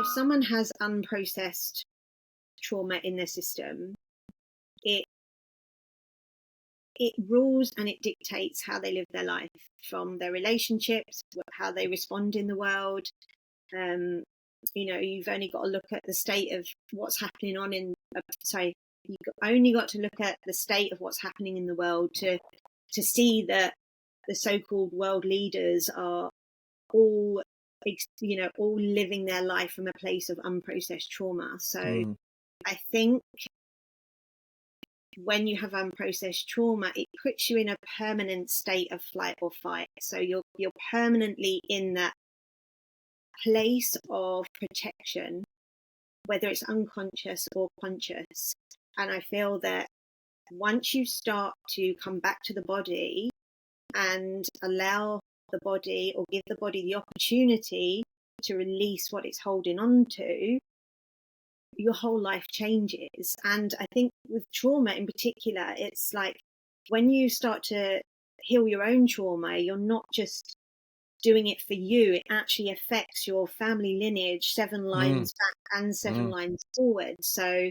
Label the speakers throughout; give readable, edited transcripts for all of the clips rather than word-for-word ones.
Speaker 1: if someone has unprocessed trauma in their system, it rules and it dictates how they live their life, from their relationships, how they respond in the world. You've only got to look at the state of what's happening you've only got to look at the state of what's happening in the world to see that the so-called world leaders are all living their life from a place of unprocessed trauma. So I think when you have unprocessed trauma, it puts you in a permanent state of flight or fight. So you're permanently in that place of protection, whether it's unconscious or conscious. And I feel that once you start to come back to the body and allow the body, or give the body the opportunity to release what it's holding on to, your whole life changes. And I think with trauma in particular, it's like when you start to heal your own trauma, you're not just doing it for you, it actually affects your family lineage 7 lines back and 7 lines forward. So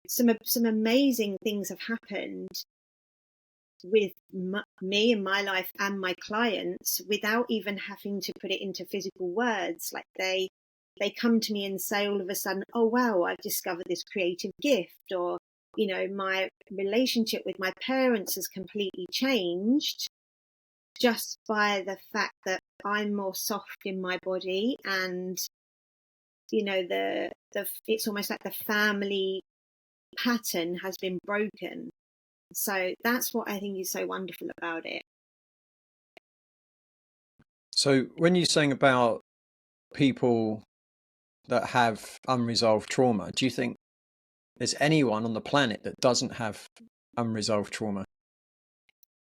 Speaker 1: some amazing things have happened with me and my life and my clients without even having to put it into physical words. Like they come to me and say all of a sudden, oh wow, I've discovered this creative gift, or my relationship with my parents has completely changed just by the fact that I'm more soft in my body, and it's almost like the family pattern has been broken. So that's what I think is so wonderful about it.
Speaker 2: So when you're saying about people that have unresolved trauma, do you think there's anyone on the planet that doesn't have unresolved trauma?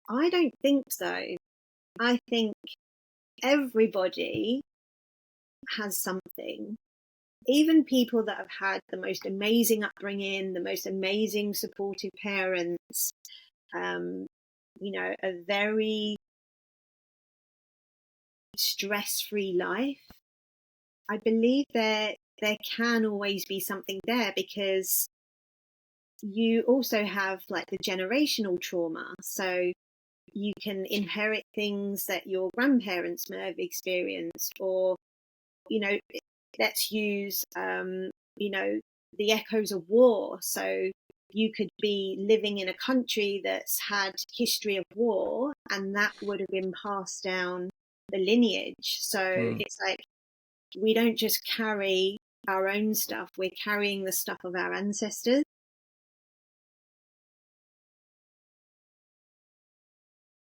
Speaker 1: I don't think so. I think everybody has something. Even people that have had the most amazing upbringing, the most amazing supportive parents, a very stress-free life, I believe there can always be something there, because you also have like the generational trauma. So you can inherit things that your grandparents may have experienced, or let's use the echoes of war. So you could be living in a country that's had history of war, and that would have been passed down the lineage. So it's like we don't just carry our own stuff, we're carrying the stuff of our ancestors.